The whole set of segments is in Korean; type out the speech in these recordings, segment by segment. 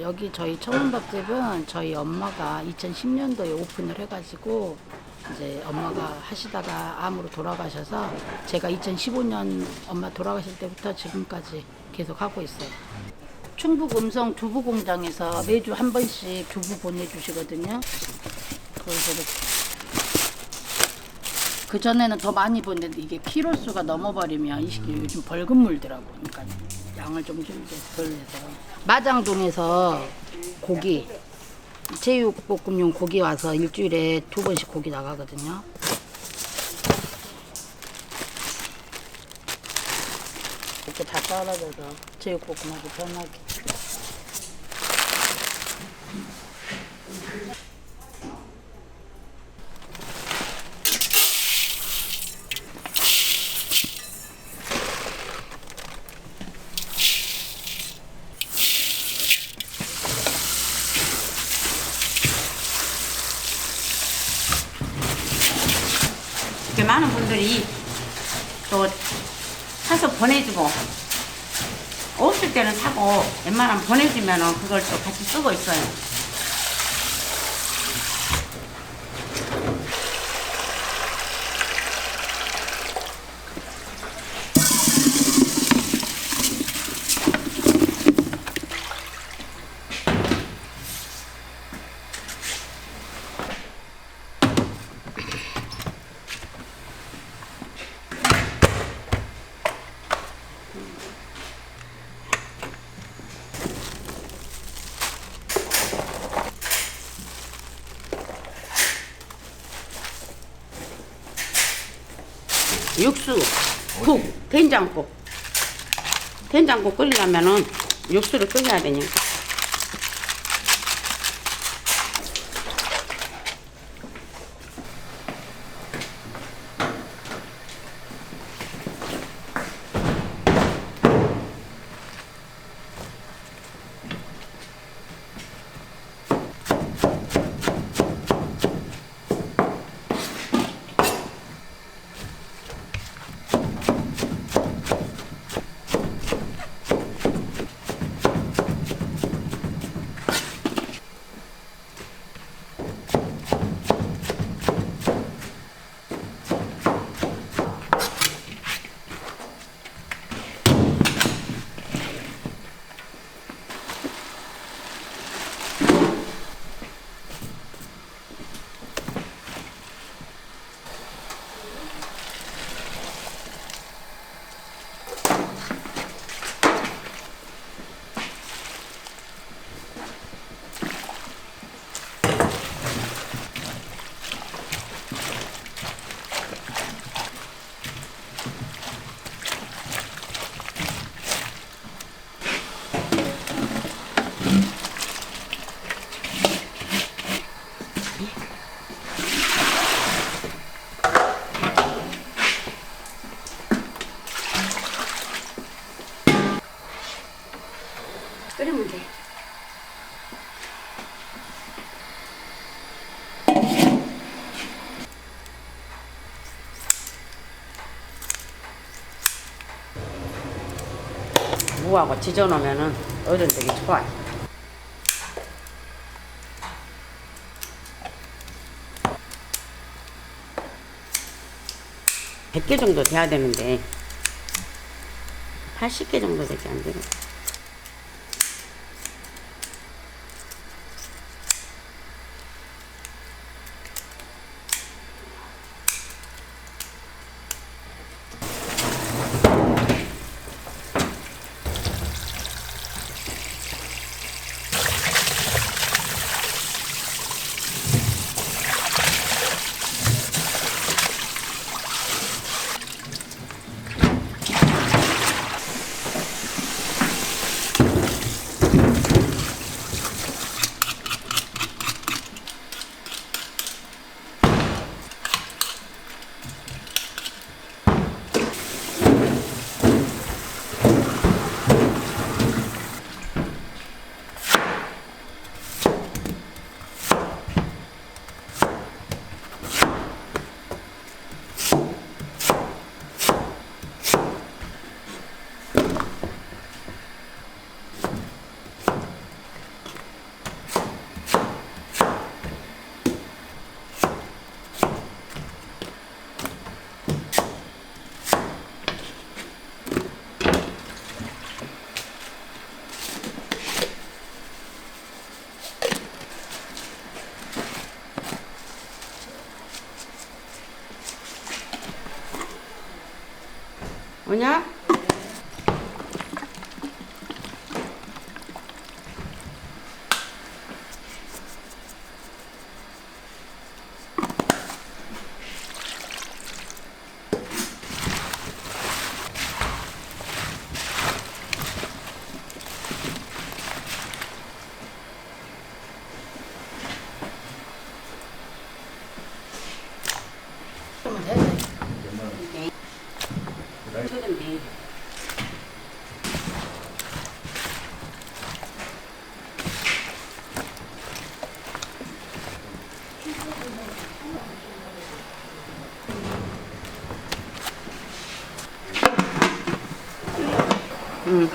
여기 저희 청운밥집은 저희 엄마가 2010년도에 오픈을 해가지고 이제 엄마가 하시다가 암으로 돌아가셔서 제가 2015년 엄마 돌아가실 때부터 지금까지 계속 하고 있어요. 충북 음성 두부 공장에서 매주 한 번씩 두부 보내주시거든요. 그래서 그 전에는 더 많이 보냈는데 이게 키로수가 넘어버리면 이 시기 요즘 벌금 물더라고. 그러니까 양을 좀 줄게 덜 해서. 마장동에서 고기 제육볶음용 고기 와서 일주일에 2번씩 고기 나가거든요. 이렇게 다 떨어져서 제육볶음하고 편하게. 이렇게 많은 분들이 또 사서 보내주고 없을 때는 사고 웬만하면 보내주면 그걸 또 같이 쓰고 있어요. 육수, 국, 된장국. 된장국 끓이려면은 육수를 끓여야 되니까. 끓이면 돼. 무하고 지져놓으면은 어른들이 좋아요. 100개 정도 돼야 되는데 80개 정도밖에 안 되고. 뭐냐? 그러면 돼. 최근데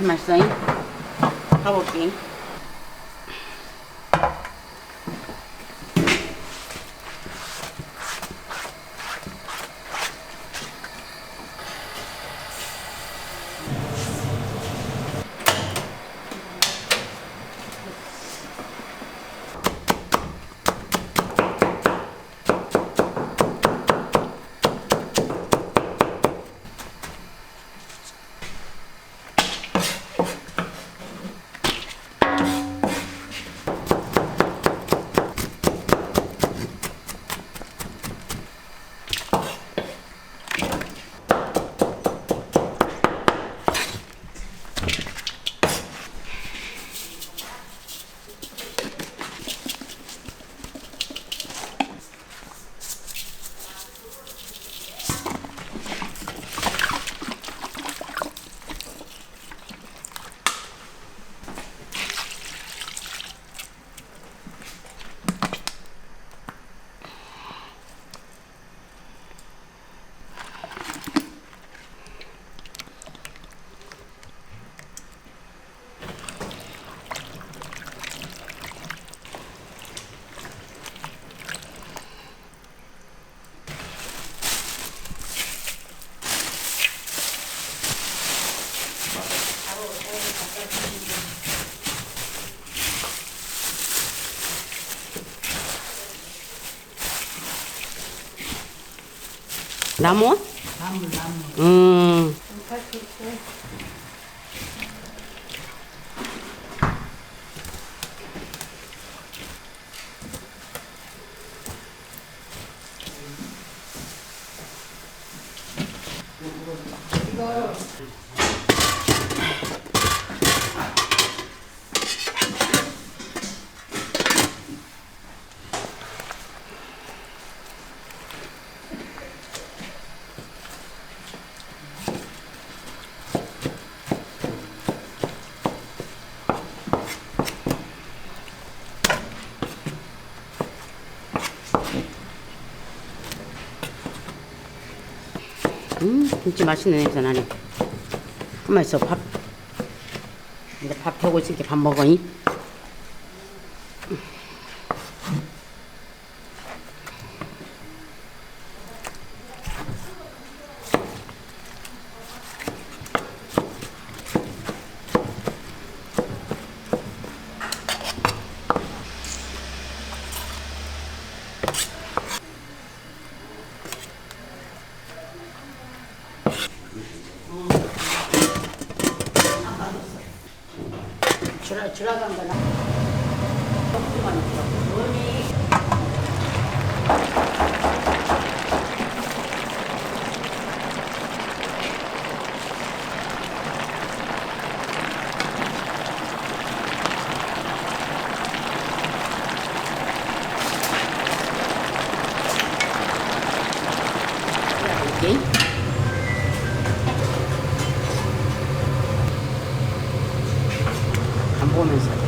맛있어. 가볼게. 나무? 나물. 음. 김치 맛있는 냄새 나네. 가만 있어. 밥. 이제 밥 하고 있으니까 밥 먹어잉. 줄어간 거나. 오케이. 안 보면서.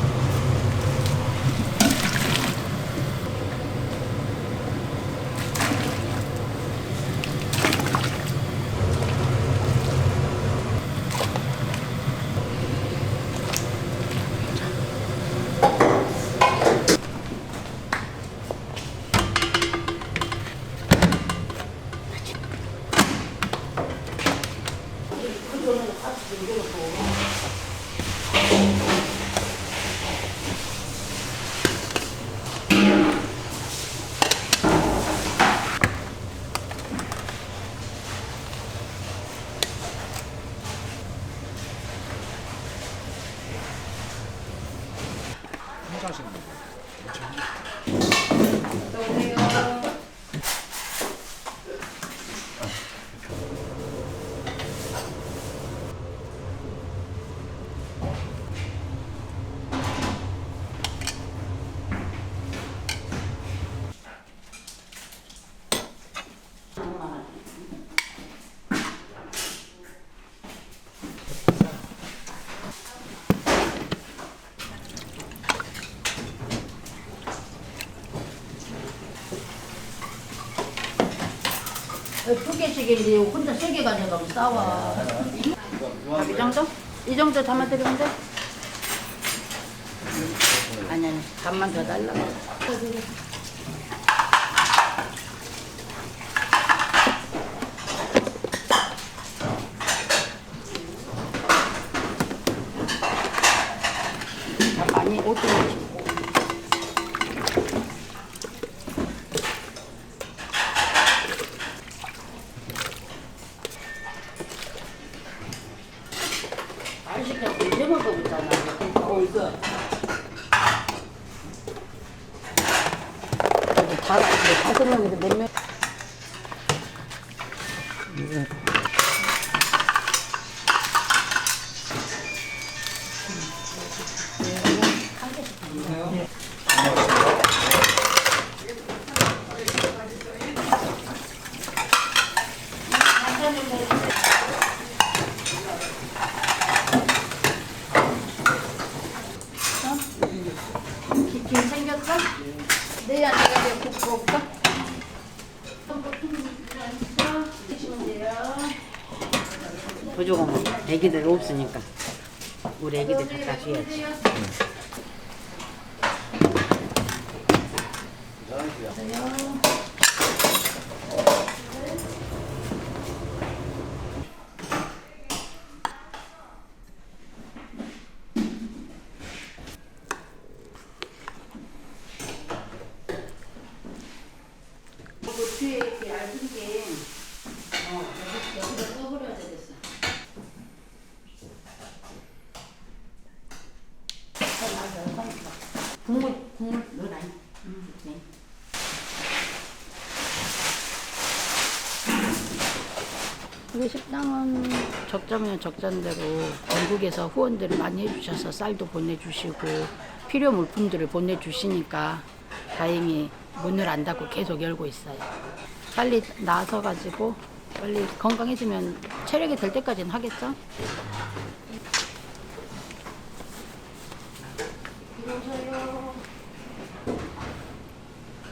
두 개씩인데 혼자 세 개 가져가면 싸워. 이 정도? 이 정도 담아드리면 돼? 아니, 반만 더 달라고. 많이 오지. 안 시켰고 이제 먹어보잖아. 이거. 다섯 명에서 몇 명? 김 생겼어? 내일 내가 이제 국 볼까? 드시면 돼요. 보조금 애기들 없으니까 우리 애기들 갖다 줘야지. 뒤에 이렇게 얇은 게 여기다 떠버려야 되겠어. 국물 넣어라. 네. 우리 식당은 적자면 적자대로 전국에서 후원들을 많이 해주셔서 쌀도 보내주시고 필요 물품들을 보내주시니까 다행히 문을 안 닫고 계속 열고 있어요. 빨리 나서가지고 빨리 건강해지면 체력이 될 때까지는 하겠죠? 들어오세요.